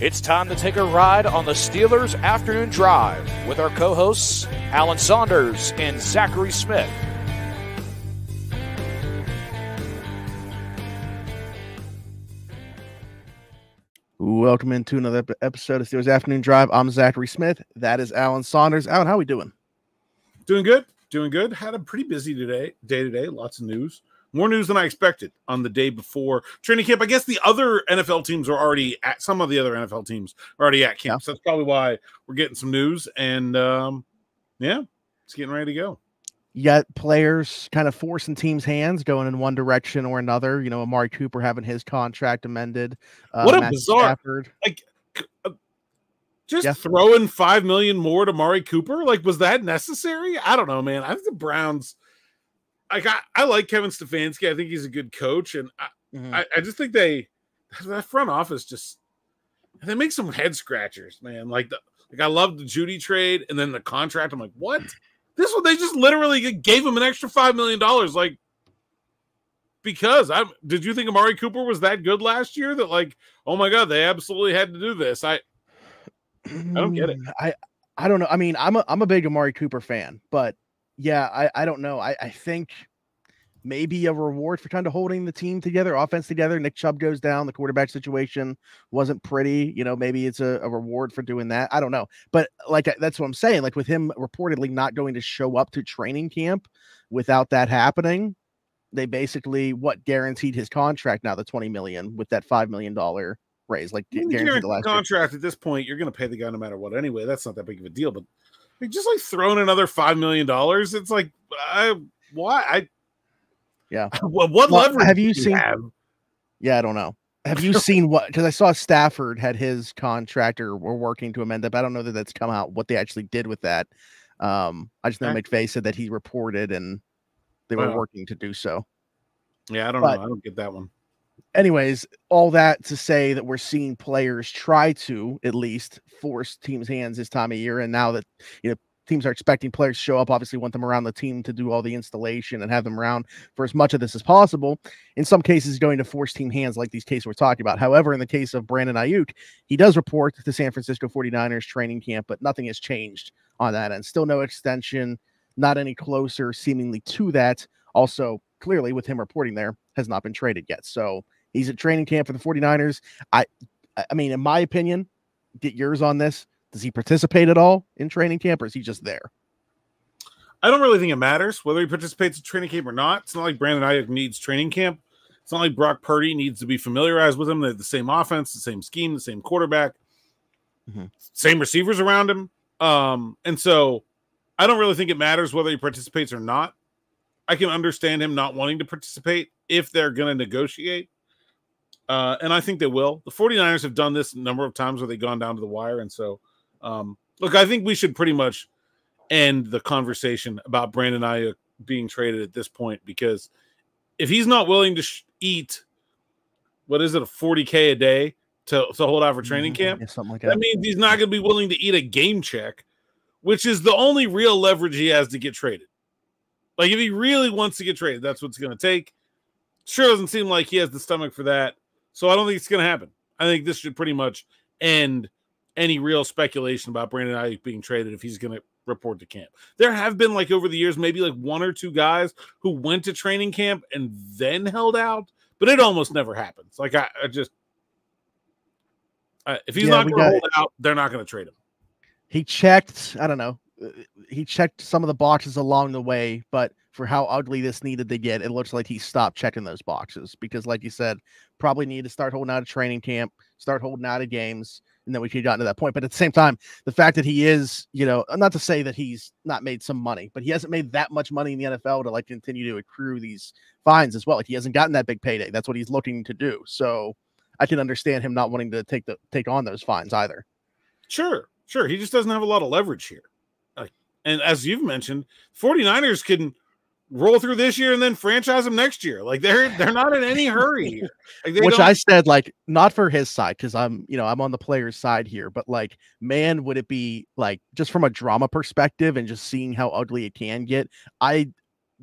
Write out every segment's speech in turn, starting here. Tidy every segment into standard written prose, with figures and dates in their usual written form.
It's time to take a ride on the Steelers Afternoon Drive with our co-hosts, Alan Saunders and Zachary Smith. Welcome into another episode of Steelers Afternoon Drive. I'm Zachary Smith. That is Alan Saunders. Alan, how are we doing? Doing good. Had a pretty busy day today. Lots of news. More news than I expected on the day before training camp. I guess the other NFL teams are already at, some of the other NFL teams are already at camp. Yeah. So that's probably why we're getting some news. And, it's getting ready to go. You got players kind of forcing teams' hands, going in one direction or another. You know, Amari Cooper having his contract amended. What a bizarre, throwing $5 million more to Amari Cooper. Like, was that necessary? I don't know, man. I think the Browns, I like Kevin Stefanski. I think he's a good coach. And I just think that front office they make some head scratchers, man. I love the Judy trade and then the contract. I'm like, what? This one, they just literally gave him an extra $5 million. Did you think Amari Cooper was that good last year that oh my God, they absolutely had to do this? I don't get it. I don't know. I mean, I'm a big Amari Cooper fan, but yeah, I don't know. I think maybe a reward for kind of holding the team together, offense together. Nick Chubb goes down. The quarterback situation wasn't pretty. You know, maybe it's a reward for doing that. I don't know. But that's what I'm saying. With him reportedly not going to show up to training camp without that happening, they basically guaranteed his contract now, the $20 million with that $5 million raise. Guaranteed the last contract at this point, you're going to pay the guy no matter what anyway. That's not that big of a deal. But just throwing another $5 million, it's why? Yeah. What leverage have you seen? Have? Yeah, I don't know. Have you seen what? Because I saw Stafford had his contract or were working to amend it. But I don't know that that's come out what they actually did with that. I just know McVay said that he reported and they were working to do so. Yeah, I don't know. I don't get that one. Anyways, all that to say that we're seeing players try to at least force teams' hands this time of year, and now that teams are expecting players to show up, obviously want them around the team to do all the installation and have them around for as much of this as possible. In some cases, going to force team hands like these cases we're talking about. However, in the case of Brandon Aiyuk, he does report to the San Francisco 49ers training camp, but nothing has changed on that end. Still no extension, not any closer seemingly to that. Also, clearly with him reporting there, has not been traded yet. So he's at training camp for the 49ers. I mean, in my opinion, get yours on this. Does he participate at all in training camp, or is he just there? I don't really think it matters whether he participates in training camp or not. It's not like Brandon Aiyuk needs training camp. It's not like Brock Purdy needs to be familiarized with him. They have the same offense, the same scheme, the same quarterback, same receivers around him. And so I don't really think it matters whether he participates or not. I can understand him not wanting to participate if they're going to negotiate. And I think they will. The 49ers have done this a number of times where they've gone down to the wire. And so, look, I think we should pretty much end the conversation about Brandon Aiyuk being traded at this point, because if he's not willing to eat, what is it, a $40K a day to hold out for training camp, something like that means he's not going to be willing to eat a game check, which is the only real leverage he has to get traded. If he really wants to get traded, that's what it's going to take. Sure doesn't seem like he has the stomach for that. So I don't think it's going to happen. I think this should pretty much end any real speculation about Brandon Aiyuk being traded if he's going to report to camp. There have been over the years, maybe one or two guys who went to training camp and then held out, but it almost never happens. If he's not going to hold out, they're not going to trade him. He checked, I don't know. He checked some of the boxes along the way, but for how ugly this needed to get, it looks like he stopped checking those boxes because, like you said, probably need to start holding out of training camp, start holding out of games, and then we could have gotten to that point. But at the same time, the fact that he is, not to say that he's not made some money, but he hasn't made that much money in the NFL to continue to accrue these fines as well. He hasn't gotten that big payday. That's what he's looking to do. So I can understand him not wanting to take on those fines either. Sure. He just doesn't have a lot of leverage here. And as you've mentioned, 49ers can roll through this year and then franchise him next year. They're not in any hurry. Which I said, not for his side, because I'm on the player's side here, but man, would it be just from a drama perspective and just seeing how ugly it can get. I'm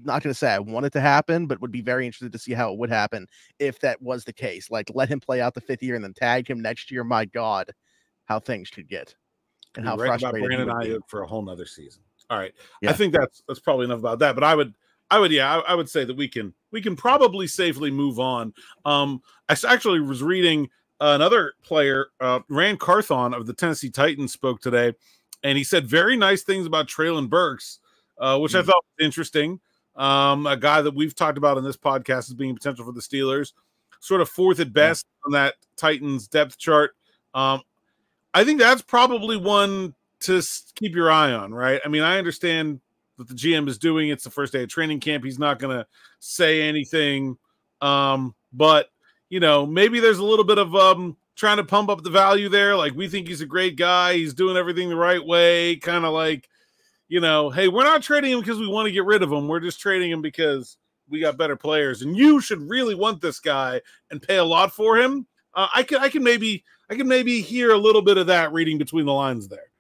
not going to say I want it to happen, but would be very interested to see how it would happen if that was the case. Let him play out the 5th year and then tag him next year. My God. how things could get and You're how right about frustrating Brandon Aiyuk for a whole nother season. All right. Yeah. I think that's probably enough about that. But I would say that we can probably safely move on. I actually was reading another player, Rand Carthon of the Tennessee Titans, spoke today, and he said very nice things about Treylon Burks, which I thought was interesting. A guy that we've talked about in this podcast as being potential for the Steelers, sort of fourth at best on that Titans depth chart. I think that's probably one to keep your eye on, right? I mean, I understand that the GM is doing it's the first day of training camp. He's not going to say anything, but maybe there's a little bit of trying to pump up the value there. Like, we think he's a great guy. He's doing everything the right way. Kind of like, hey, we're not trading him because we want to get rid of him. We're just trading him because we got better players, and you should really want this guy and pay a lot for him. I can maybe hear a little bit of that reading between the lines there.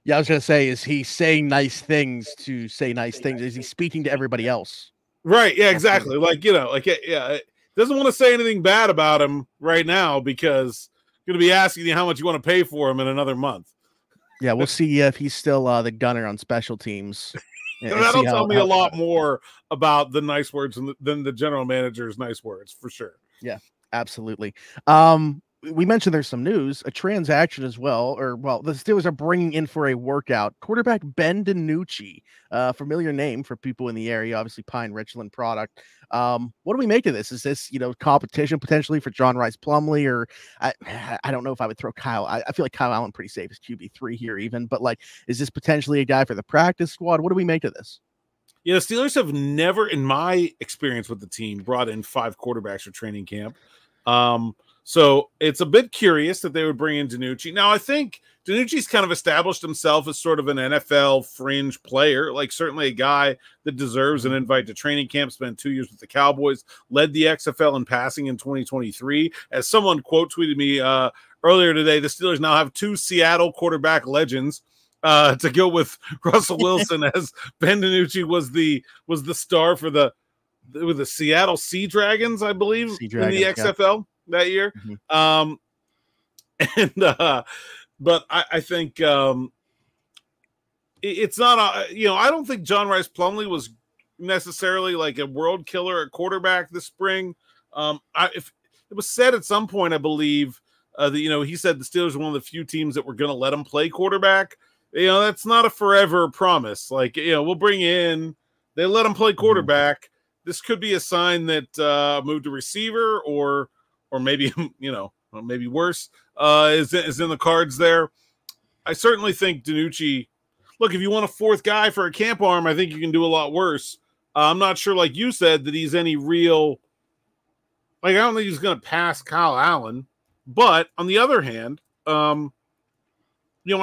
Yeah, I was going to say, is he saying nice things to say nice things? Is he speaking to everybody else? Right. Yeah, exactly. Doesn't want to say anything bad about him right now because going to be asking you how much you want to pay for him in another month. Yeah, we'll see if he's still the gunner on special teams. That'll tell me a lot more about the nice words than the general manager's nice words, for sure. Yeah, absolutely. We mentioned there's some news, a transaction as well, the Steelers are bringing in for a workout quarterback Ben DiNucci, familiar name for people in the area, obviously Pine Richland product. What do we make of this? Is this, competition potentially for John Rice Plumlee, or I don't know if I would throw Kyle. I feel like Kyle Allen pretty safe as QB3 here even, but is this potentially a guy for the practice squad? What do we make of this? Yeah, the Steelers have never, in my experience with the team, brought in 5 quarterbacks for training camp. So it's a bit curious that they would bring in DiNucci. Now, I think DiNucci's kind of established himself as sort of an NFL fringe player, like certainly a guy that deserves an invite to training camp, spent 2 years with the Cowboys, led the XFL in passing in 2023. As someone quote tweeted me earlier today, the Steelers now have 2 Seattle quarterback legends to go with Russell Wilson, as Ben DiNucci was the star for the Seattle Sea Dragons, I believe, in the XFL. That year. But I think it's not I don't think John Rice Plumlee was necessarily like a world killer at quarterback this spring. If it was said at some point, I believe that he said the Steelers were one of the few teams that were going to let him play quarterback. That's not a forever promise. Like, we'll bring in, they let him play quarterback. This could be a sign that moved to receiver or maybe, maybe worse, is in the cards there. I certainly think DiNucci, look, if you want a 4th guy for a camp arm, I think you can do a lot worse. I'm not sure, like you said, that he's any real, I don't think he's going to pass Kyle Allen. But on the other hand, I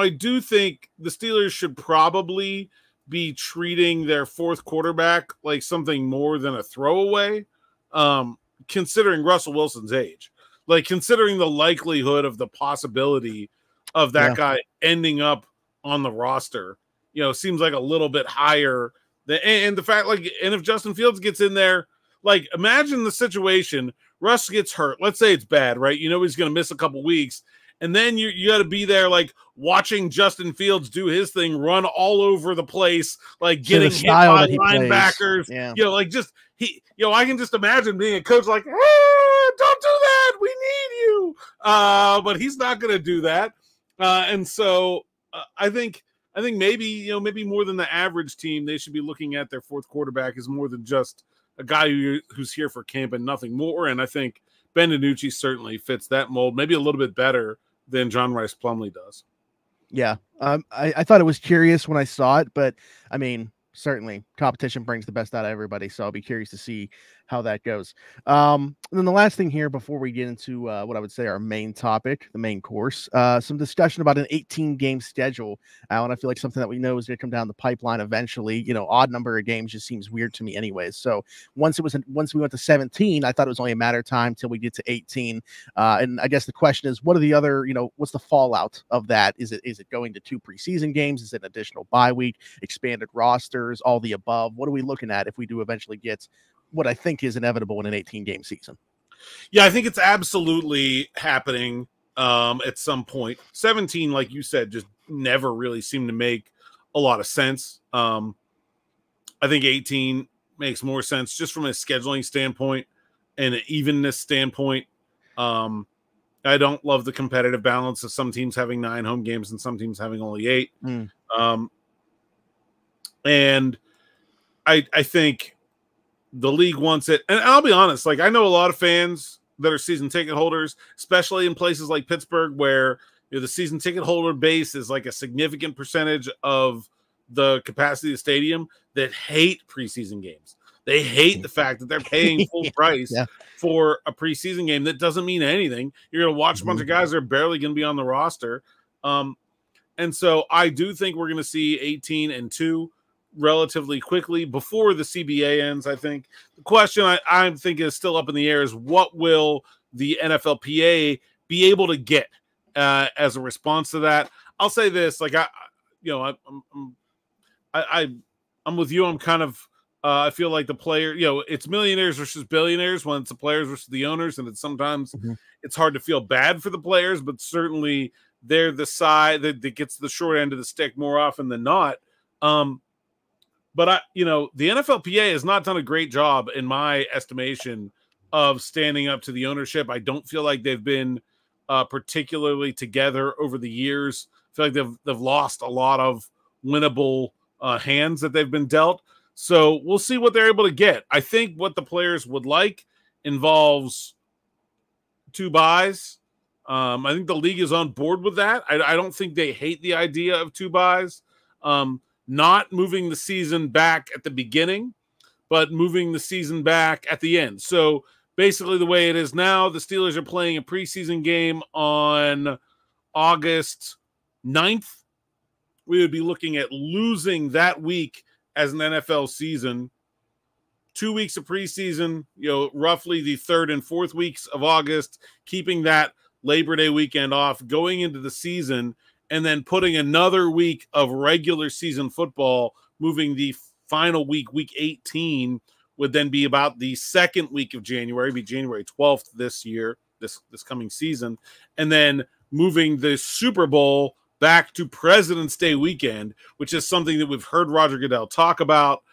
do think the Steelers should probably be treating their 4th quarterback like something more than a throwaway. Considering Russell Wilson's age, like considering the likelihood of the possibility of that guy ending up on the roster, seems like a little bit higher than, and the fact, and if Justin Fields gets in there, like imagine the situation, Russ gets hurt. Let's say it's bad, right? He's going to miss a couple weeks. And then you got to be there, like watching Justin Fields do his thing, run all over the place, like getting hit by linebackers. Yeah. I can just imagine being a coach like, hey, don't do that. We need you. But he's not going to do that. And so I think maybe, maybe more than the average team, they should be looking at their 4th quarterback as more than just a guy who's here for camp and nothing more. And I think Ben DiNucci certainly fits that mold, maybe a little bit better than John Rice Plumlee does. Yeah. I thought it was curious when I saw it, but I mean, certainly competition brings the best out of everybody. So I'll be curious to see how that goes. And then the last thing here before we get into what I would say our main topic, the main course, some discussion about an 18-game schedule. Alan, I feel like something that we know is going to come down the pipeline eventually. Odd number of games just seems weird to me anyways. So once we went to 17, I thought it was only a matter of time till we get to 18. And I guess the question is, what are the other, what's the fallout of that? Is it going to 2 preseason games? Is it an additional bye week, expanded rosters, all the above? What are we looking at if we do eventually get what I think is inevitable in an 18-game season? Yeah, I think it's absolutely happening. at some point. 17, like you said, just never really seemed to make a lot of sense. I think 18 makes more sense just from a scheduling standpoint and an evenness standpoint. I don't love the competitive balance of some teams having 9 home games and some teams having only 8. And I think the league wants it. And I'll be honest, like, I know a lot of fans that are season ticket holders, especially in places like Pittsburgh, where the season ticket holder base is like a significant percentage of the capacity of the stadium, that hate preseason games. They hate the fact that they're paying full price for a preseason game that doesn't mean anything. You're going to watch a bunch of guys that are barely going to be on the roster. And so I do think we're going to see 18 and 2 relatively quickly before the CBA ends. I think the question I think is still up in the air is, what will the NFLPA be able to get as a response to that? I'll say this, like, I'm with you. I'm kind of, I feel like the player, it's millionaires versus billionaires when it's the players versus the owners. And it's sometimes it's hard to feel bad for the players, but certainly they're the side that gets the short end of the stick more often than not. But the NFLPA has not done a great job, in my estimation, of standing up to the ownership. I don't feel like they've been particularly together over the years. I feel like they've lost a lot of winnable hands that they've been dealt. So we'll see what they're able to get. I think what the players would like involves 2 buys. I think the league is on board with that. I don't think they hate the idea of 2 buys. Not moving the season back at the beginning, but moving the season back at the end. So basically the way it is now, the Steelers are playing a preseason game on August 9th. We would be looking at losing that week as an NFL season. 2 weeks of preseason, roughly the 3rd and 4th weeks of August, keeping that Labor Day weekend off, going into the season, and then putting another week of regular season football, moving the final week, week 18, would then be about the 2nd week of January, be January 12th this year, this coming season, and then moving the Super Bowl back to President's Day weekend, which is something that we've heard Roger Goodell talk about.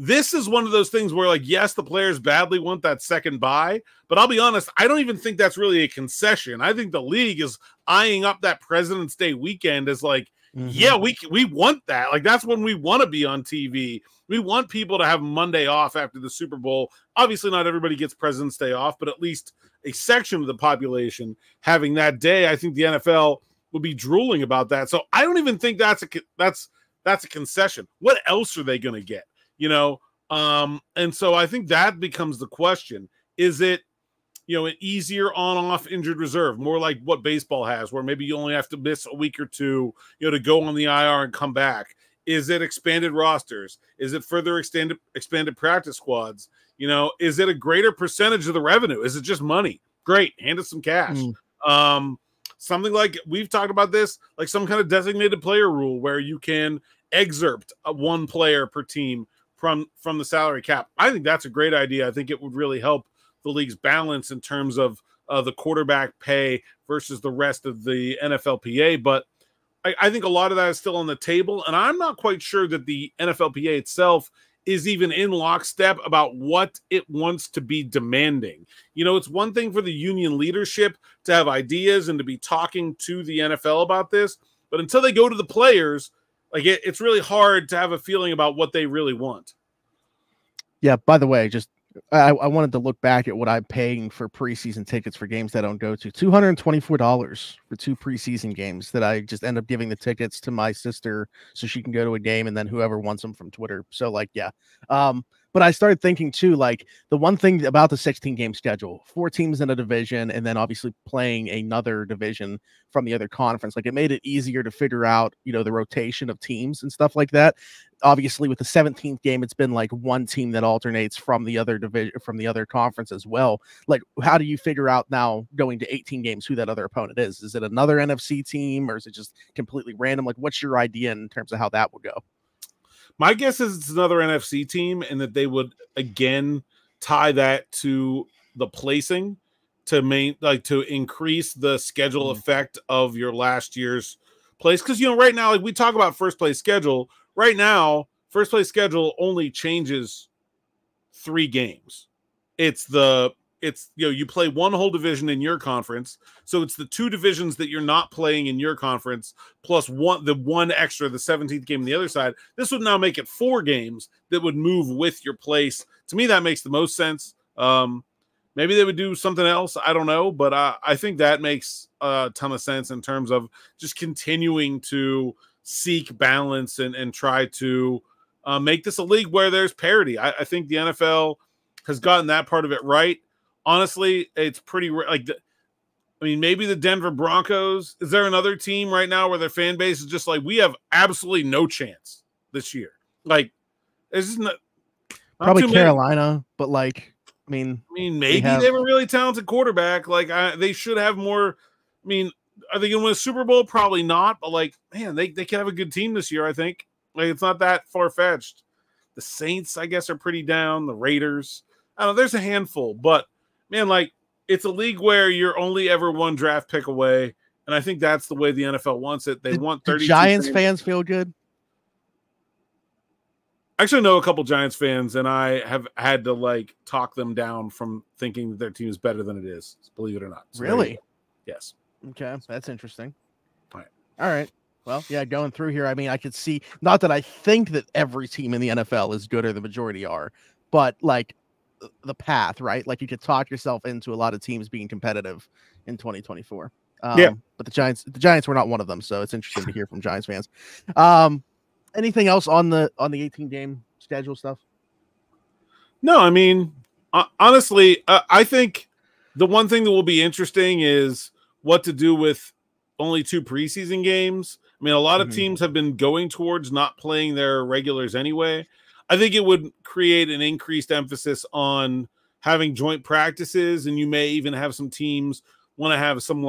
This is one of those things where, like, yes, the players badly want that second bye, but I'll be honest, I don't even think that's really a concession. I think the league is eyeing up that President's Day weekend as like, yeah, we want that. Like, that's when we want to be on TV. We want people to have Monday off after the Super Bowl. Obviously, not everybody gets President's Day off, but at least a section of the population having that day. I think the NFL will be drooling about that. So I don't even think that's a concession. What else are they going to get? And so I think that becomes the question. Is it, an easier on-off injured reserve, more like what baseball has, where maybe you only have to miss a week or 2, to go on the IR and come back? Is it expanded rosters? Is it further expanded practice squads? Is it a greater percentage of the revenue? Is it just money? Great. Hand us some cash. Something like, we've talked about this, like some kind of designated player rule where you can excerpt 1 player per team from the salary cap. I think that's a great idea. I think it would really help the league's balance in terms of the quarterback pay versus the rest of the NFLPA. But I think a lot of that is still on the table, and I'm not quite sure that the NFLPA itself is even in lockstep about what it wants to be demanding. It's one thing for the union leadership to have ideas and to be talking to the NFL about this, but until they go to the players, like, it's really hard to have a feeling about what they really want. Yeah, by the way, just I wanted to look back at what I'm paying for preseason tickets for games that I don't go to. $224 for 2 preseason games that I just end up giving the tickets to my sister so she can go to a game, and then whoever wants them from Twitter. So, like, yeah. But I started thinking too, like, the one thing about the 16 game schedule, 4 teams in a division, and then obviously playing another division from the other conference, like, it made it easier to figure out, the rotation of teams and stuff like that. Obviously, with the 17th game, it's been like 1 team that alternates from the other division, from the other conference as well. Like, how do you figure out now going to 18 games who that other opponent is? Is it another NFC team, or is it just completely random? Like, what's your idea in terms of how that would go? My guess is it's another NFC team, and that they would again tie that to the placing to increase the schedule effect of your last year's place. Because right now, like we talk about first place schedule, right now first place schedule only changes 3 games. You play one whole division in your conference, so it's the 2 divisions that you're not playing in your conference plus the one extra, the 17th game on the other side. This would now make it 4 games that would move with your place. To me, that makes the most sense. Maybe they would do something else. I don't know, but I think that makes a ton of sense in terms of just continuing to seek balance and try to make this a league where there's parity. I think the NFL has gotten that part of it right. Honestly, it's pretty maybe the Denver Broncos. Is there another team right now where their fan base is just like, we have absolutely no chance this year? Like, it's just not probably Carolina, but maybe they have a really talented quarterback. Like, they should have more. I mean, are they going to win a Super Bowl? Probably not. But man, they can have a good team this year. I think it's not that far fetched. The Saints, I guess, are pretty down. The Raiders, I don't know. There's a handful, but man, it's a league where you're only ever 1 draft pick away, and I think that's the way the NFL wants it. They want 32 Giants fans feel good. I actually know a couple Giants fans, and I have had to talk them down from thinking that their team is better than it is. Believe it or not. So really? Yes. Okay, that's interesting. All right. Well, yeah, going through here, I could see, not that I think that every team in the NFL is good or the majority are, but the path, right? You could talk yourself into a lot of teams being competitive in 2024. Yeah. But the Giants were not one of them, so it's interesting to hear from Giants fans. Anything else on the 18-game schedule stuff? No, honestly, I think the one thing that will be interesting is what to do with only 2 preseason games. A lot of teams have been going towards not playing their regulars anyway. I think it would create an increased emphasis on having joint practices, and you may even have some teams want to have some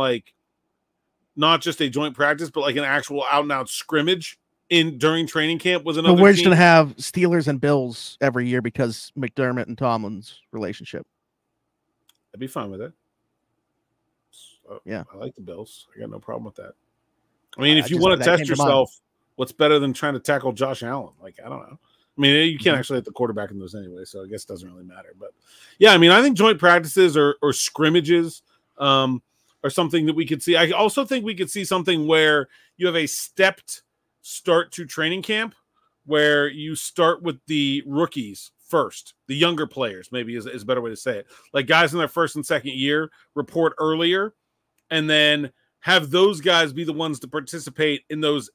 not just a joint practice, but an actual out-and-out scrimmage during training camp was another. But we're just going to have Steelers and Bills every year because McDermott and Tomlin's relationship. I'd be fine with it. Yeah, I like the Bills. I got no problem with that. If you want to test yourself, what's better than trying to tackle Josh Allen? I don't know. You can't actually hit the quarterback in those anyway, so I guess it doesn't really matter. But yeah, I think joint practices or scrimmages are something that we could see. I also think we could see something where you have a stepped start to training camp, where you start with the rookies first, the younger players, maybe is a better way to say it. Guys in their first and second year report earlier, and then have those guys be the ones to participate in those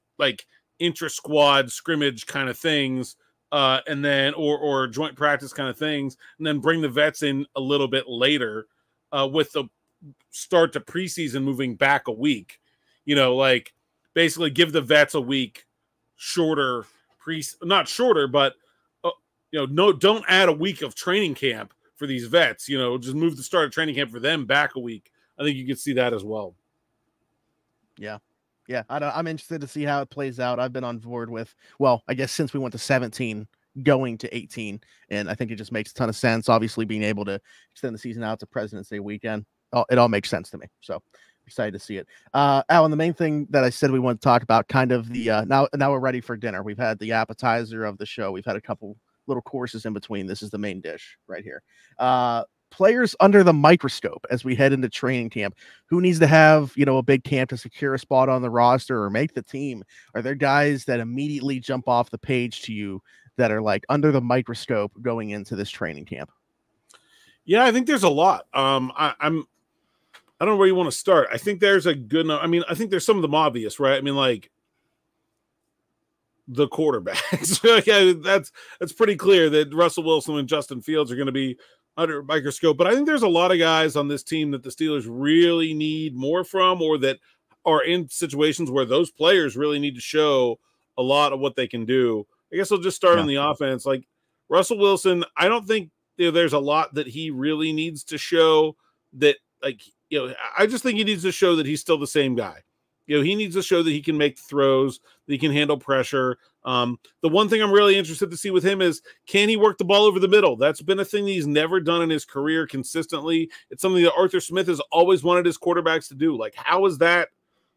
intra-squad scrimmage kind of things. And then or joint practice kind of things, and then bring the vets in a little bit later with the start to preseason moving back a week. Basically give the vets a week shorter, not shorter, but don't add a week of training camp for these vets. Just move the start of training camp for them back a week. I think you could see that as well. Yeah. Yeah, I'm interested to see how it plays out. I've been on board with, I guess since we went to 17, going to 18, and I think it just makes a ton of sense. Obviously, being able to extend the season out to President's Day weekend, it all makes sense to me. So excited to see it. Alan, the main thing that I said we want to talk about, kind of the now we're ready for dinner. We've had the appetizer of the show. We've had a couple little courses in between. This is the main dish right here. Players under the microscope as we head into training camp. Who needs to have, a big camp to secure a spot on the roster or make the team? Are there guys that immediately jump off the page to you that are under the microscope going into this training camp? Yeah, I think there's a lot. I don't know where you want to start. I think there's a good. I think there's some of them obvious, right? The quarterbacks. That's pretty clear that Russell Wilson and Justin Fields are going to be under a microscope. But I think there's a lot of guys on this team that the Steelers really need more from, or that are in situations where those players really need to show a lot of what they can do. I guess I'll just start on the offense. Russell Wilson, I don't think there's a lot that he really needs to show that, I just think he needs to show that he's still the same guy. he needs to show that he can make throws, that he can handle pressure. The one thing I'm really interested to see with him is, can he work the ball over the middle? That's been a thing that he's never done in his career consistently. It's something that Arthur Smith has always wanted his quarterbacks to do. Like, how is that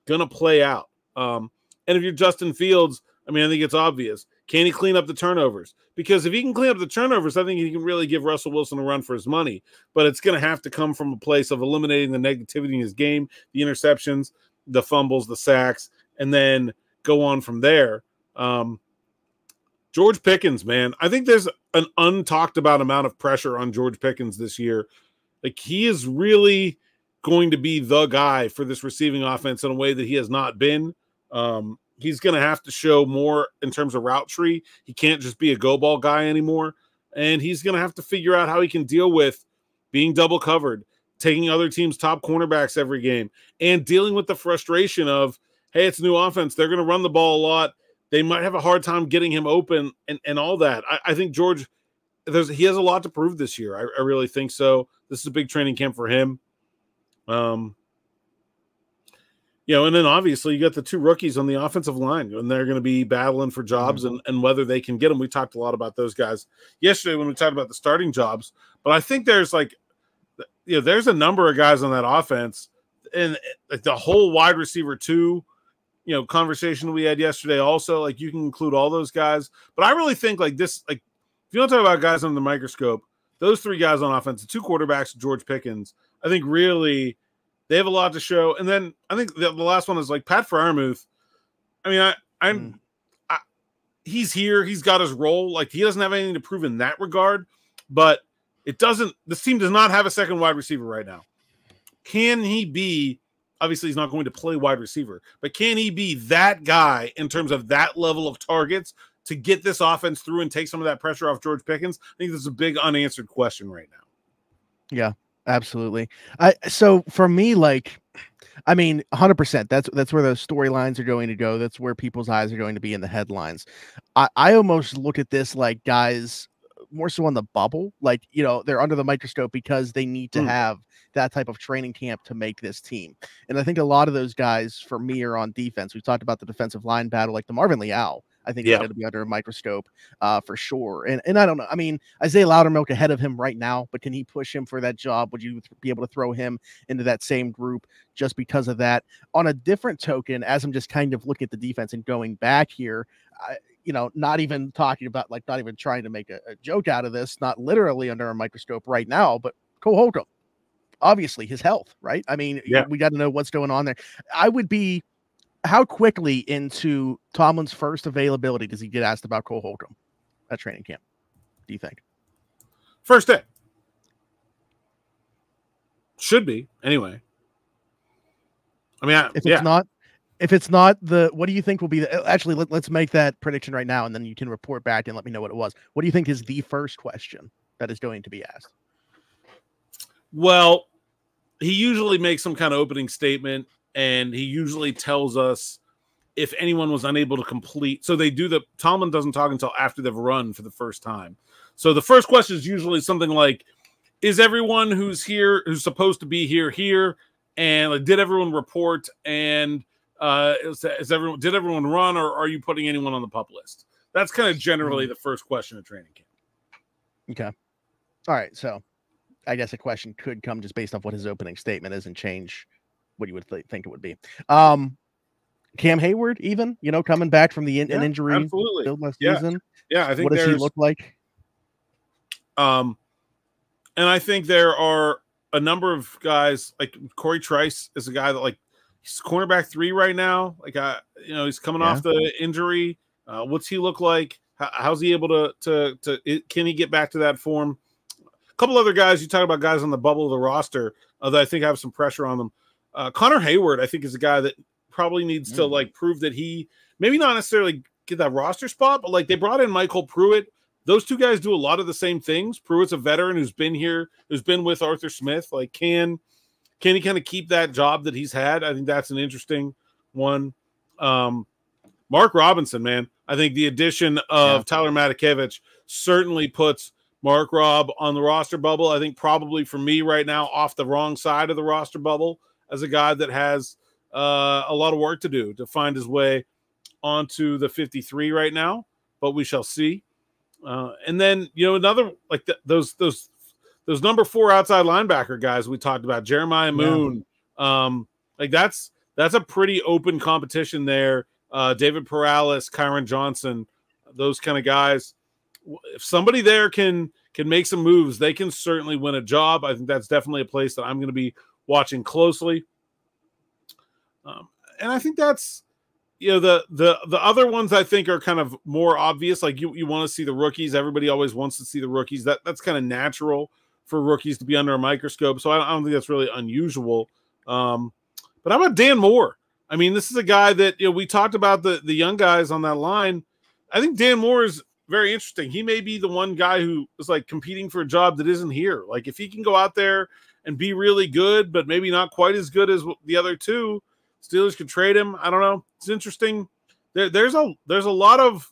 going to play out? And if you're Justin Fields, I think it's obvious. Can he clean up the turnovers? Because if he can clean up the turnovers, I think he can really give Russell Wilson a run for his money. But it's going to have to come from a place of eliminating the negativity in his game, the interceptions, the fumbles, the sacks, and then go on from there. George Pickens, man, I think there's an untalked about amount of pressure on George Pickens this year. Like, he is really going to be the guy for this receiving offense in a way that he has not been. He's going to have to show more in terms of route tree. He can't just be a go ball guy anymore. And he's going to have to figure out how he can deal with being double covered, taking other teams' top cornerbacks every game, and dealing with the frustration of, hey, it's a new offense. They're going to run the ball a lot. They might have a hard time getting him open and all that. I think George, he has a lot to prove this year. I really think so. This is a big training camp for him. And then obviously you got the two rookies on the offensive line, and they're going to be battling for jobs and whether they can get them. We talked a lot about those guys yesterday when we talked about the starting jobs, but I think there's there's a number of guys on that offense, and the whole wide receiver too, conversation we had yesterday also, you can include all those guys. But I really think if you don't talk about guys under the microscope, those three guys on offense, the two quarterbacks, George Pickens, I think really they have a lot to show. And then I think the last one is Pat Freiermuth. He's here. He's got his role. He doesn't have anything to prove in that regard, but this team does not have a second wide receiver right now. Can he be, obviously he's not going to play wide receiver, but can he be that guy in terms of that level of targets to get this offense through and take some of that pressure off George Pickens? I think this is a big unanswered question right now. Yeah. Absolutely. So for me, 100%. That's where those storylines are going to go. That's where people's eyes are going to be in the headlines. I almost look at this like guys more so on the bubble, they're under the microscope because they need to have that type of training camp to make this team. And I think a lot of those guys for me are on defense. We've talked about the defensive line battle, like the Marvin Leal. I think he's going to be under a microscope for sure. And I don't know. Isaiah Loudermilk ahead of him right now, but can he push him for that job? Would you be able to throw him into that same group just because of that? On a different token, as I'm just kind of looking at the defense and going back here, not even talking about not even trying to make a joke out of this, not literally under a microscope right now, but Cole Holcomb, obviously his health, right? We got to know what's going on there. I would be, how quickly into Tomlin's first availability does he get asked about Cole Holcomb at training camp, do you think? First day. Should be, anyway. If it's not what do you think will be actually, let's make that prediction right now, and then you can report back and let me know what it was. What do you think is the first question that is going to be asked? Well, he usually makes some kind of opening statement, and he usually tells us if anyone was unable to complete. So Tomlin doesn't talk until after they've run for the first time. So the first question is usually something like, is everyone who's here, who's supposed to be here? And did everyone report? And did everyone run, or are you putting anyone on the PUP list? That's kind of generally the first question at training camp. Okay. All right. So I guess a question could come just based off what his opening statement is and change what you would think it would be. Cam Hayward, even, coming back from an injury absolutely. Last season. Yeah, I think what does he look like? And I think there are a number of guys, like Corey Trice is a guy that he's cornerback 3 right now. He's coming off the injury. What's he look like? How's he able to can he get back to that form? A couple other guys, you talk about guys on the bubble of the roster that I think have some pressure on them. Connor Hayward, I think, is a guy that probably needs to prove that he maybe not necessarily get that roster spot, but they brought in Michael Pruitt. Those two guys do a lot of the same things. Pruitt's a veteran who's been here, who's been with Arthur Smith. Can he kind of keep that job that he's had? I think that's an interesting one. Mark Robinson, man, I think the addition of Tyler Matakevich certainly puts Mark Robb on the roster bubble. I think probably for me right now off the wrong side of the roster bubble as a guy that has a lot of work to do to find his way onto the 53 right now, but we shall see. And then, another like those number 4 outside linebacker guys we talked about, Jeremiah Moon. Like that's a pretty open competition there. David Perales, Kyron Johnson, those kind of guys. If somebody there can make some moves, they can certainly win a job. I think that's definitely a place that I'm going to be watching closely. And I think that's, the other ones I think are kind of more obvious. Like you want to see the rookies. Everybody always wants to see the rookies. That's kind of natural for rookies to be under a microscope. So I don't think that's really unusual. But how about Dan Moore? I mean, this is a guy that, we talked about the young guys on that line. I think Dan Moore is very interesting. He may be the one guy who is like competing for a job that isn't here. Like if he can go out there and be really good, but maybe not quite as good as the other two, Steelers could trade him. I don't know. It's interesting. There's a lot of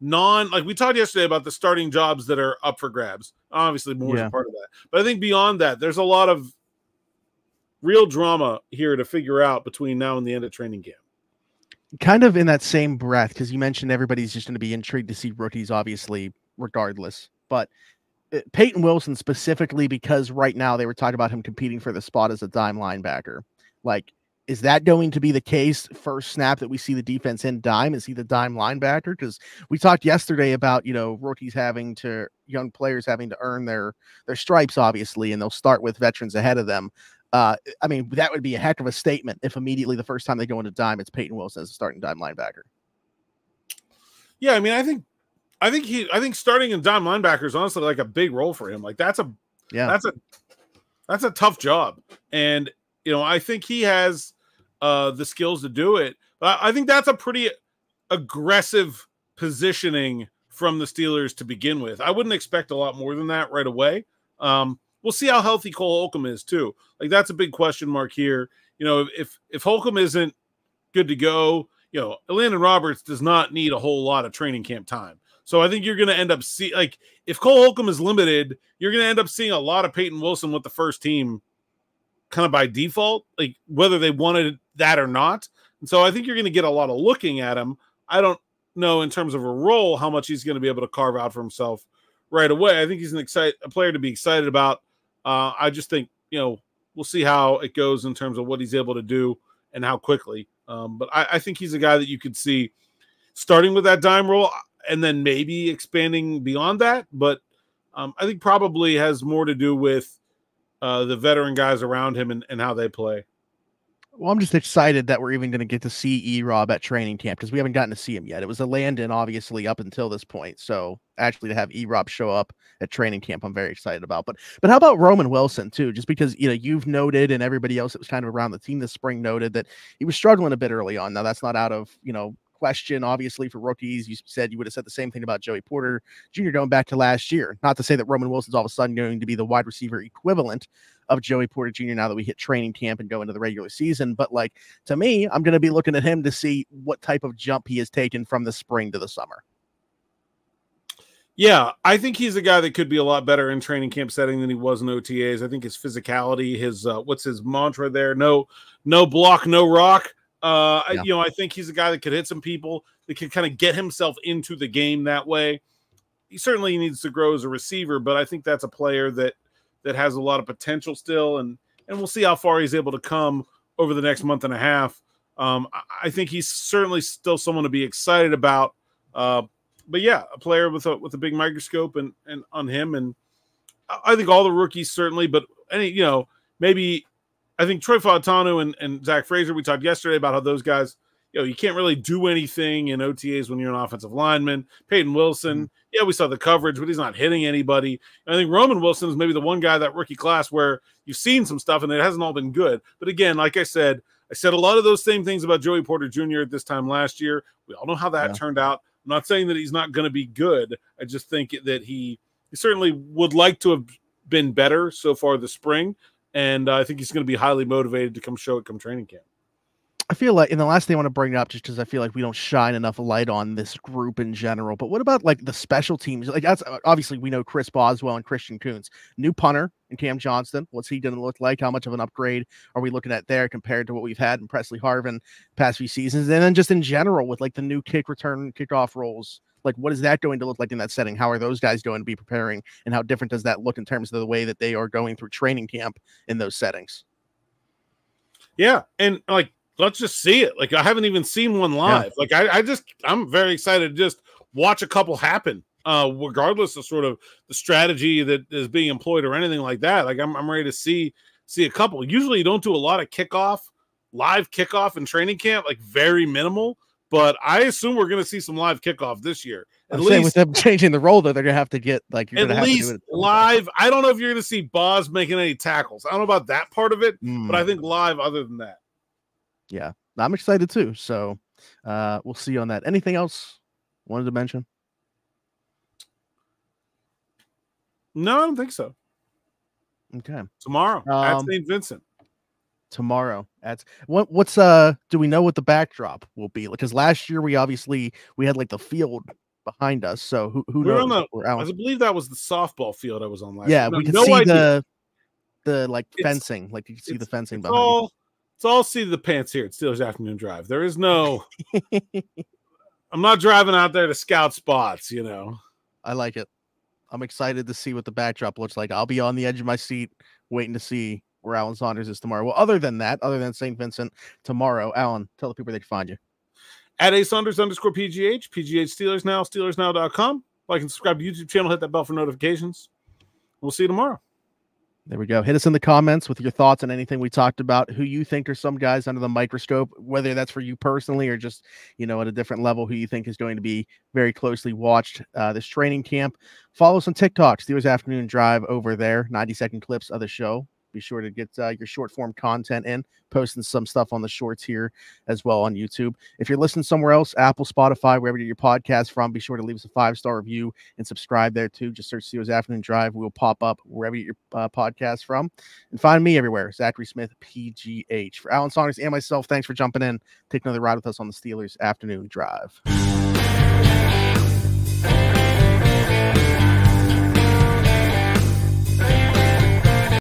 like we talked yesterday about the starting jobs that are up for grabs. Obviously, Moore's a part of that. But I think beyond that, there's a lot of real drama here to figure out between now and the end of training camp. Kind of in that same breath, because you mentioned everybody's just going to be intrigued to see rookies, obviously, regardless. But Peyton Wilson specifically, because right now they were talking about him competing for the spot as a dime linebacker. Like, is that going to be the case first snap that we see the defense in dime? Is he the dime linebacker? Because we talked yesterday about, rookies young players having to earn their stripes, obviously, and they'll start with veterans ahead of them. I mean, that would be a heck of a statement if immediately the first time they go into dime, it's Peyton Wilson as a starting dime linebacker. Yeah, I mean, I think starting in dime linebacker is honestly like a big role for him. Like that's a tough job, and I think he has the skills to do it. But I think that's a pretty aggressive positioning from the Steelers to begin with. I wouldn't expect a lot more than that right away. We'll see how healthy Cole Holcomb is too. Like that's a big question mark here. If Holcomb isn't good to go, Landon Roberts does not need a whole lot of training camp time. So I think you're going to end up if Cole Holcomb is limited, you're going to end up seeing a lot of Peyton Wilson with the first team kind of by default, like whether they wanted that or not. And so I think you're going to get a lot of looking at him. I don't know in terms of a role how much he's going to be able to carve out for himself right away. I think he's a player to be excited about. I just think, we'll see how it goes in terms of what he's able to do and how quickly. But I think he's a guy that you could see starting with that dime role and then maybe expanding beyond that. But I think probably has more to do with the veteran guys around him and how they play. Well, I'm just excited that we're even going to get to see E-Rob at training camp because we haven't gotten to see him yet. It was a Landon, obviously, up until this point. So actually to have E-Rob show up at training camp, I'm very excited about. But how about Roman Wilson, too? Just because, you've noted and everybody else that was kind of around the team this spring noted that he was struggling a bit early on. Now, that's not out of, question, obviously, for rookies. You said you would have said the same thing about Joey Porter Jr. going back to last year. Not to say that Roman Wilson's all of a sudden going to be the wide receiver equivalent of Joey Porter Jr. now that we hit training camp and go into the regular season. But to me, I'm going to be looking at him to see what type of jump he has taken from the spring to the summer. Yeah, I think he's a guy that could be a lot better in training camp setting than he was in OTAs. I think his physicality, his what's his mantra there? No block, no rock. I think he's a guy that could hit some people, that could kind of get himself into the game that way. He certainly needs to grow as a receiver, but I think that's a player that has a lot of potential still, and we'll see how far he's able to come over the next month and a half. I think he's certainly still someone to be excited about. But yeah, a player with a big microscope and on him, and I think all the rookies certainly, but maybe I think Troy Fautanu and Zach Frazier, we talked yesterday about how those guys, you can't really do anything in OTAs when you're an offensive lineman. Peyton Wilson, yeah, we saw the coverage, but he's not hitting anybody. I think Roman Wilson is maybe the one guy that rookie class where you've seen some stuff and it hasn't all been good. But again, like I said a lot of those same things about Joey Porter Jr. at this time last year. We all know how that turned out. I'm not saying that he's not going to be good. I just think that he certainly would like to have been better so far this spring. And I think he's going to be highly motivated to come show it come training camp. I feel like, and the last thing I want to bring up, just because I feel like we don't shine enough light on this group in general, but what about like the special teams? Like that's obviously we know Chris Boswell and Christian Kuntz, new punter, and Cam Johnston. What's he going to look like? How much of an upgrade are we looking at there compared to what we've had in Presley Harvin past few seasons? And then just in general with like the new kick return, kickoff roles, like what is that going to look like in that setting? How are those guys going to be preparing, and how different does that look in terms of the way that they are going through training camp in those settings? Yeah, and like, let's just see it. Like, I haven't even seen one live. Yeah. Like, I'm very excited to just watch a couple happen, regardless of sort of the strategy that is being employed or anything like that. Like, I'm ready to see a couple. Usually, you don't do a lot of live kickoff in training camp, like very minimal. But I assume we're going to see some live kickoff this year. At least with them changing the role, though, they're going to have to get like you're going to have to do it live. I don't know if you're going to see Boz making any tackles. I don't know about that part of it, but I think live. Other than that. Yeah, I'm excited too. So we'll see on that. Anything else wanted to mention? No, I don't think so. Okay. Tomorrow at St. Vincent. Tomorrow at what's do we know what the backdrop will be? Because last year we had like the field behind us. So who knows? I believe that was the softball field I was on last year. Yeah, we could see idea. the like fencing. Like you can see the fencing behind you. It's all seat of the pants here at Steelers Afternoon Drive. There is no I'm not driving out there to scout spots, you know. I like it. I'm excited to see what the backdrop looks like. I'll be on the edge of my seat waiting to see where Alan Saunders is tomorrow. Well, other than St. Vincent tomorrow, Alan, tell the people they can find you. At @Saunders_PGH, PGH Steelers Now, SteelersNow.com. Like and subscribe to the YouTube channel, hit that bell for notifications. We'll see you tomorrow. There we go. Hit us in the comments with your thoughts on anything we talked about, who you think are some guys under the microscope, whether that's for you personally or just, at a different level, who you think is going to be very closely watched this training camp. Follow us on TikTok, Steelers Afternoon Drive over there, 90-second clips of the show. Be sure to get your short form content in, posting some stuff on the shorts here as well on YouTube. If you're listening somewhere else, Apple, Spotify, wherever you get your podcast from, be sure to leave us a 5-star review and subscribe there too. Just search Steelers Afternoon Drive. We'll pop up wherever you get your podcast from. And find me everywhere, Zachary Smith, PGH. For Alan Saunders and myself, thanks for jumping in, taking another ride with us on the Steelers Afternoon Drive.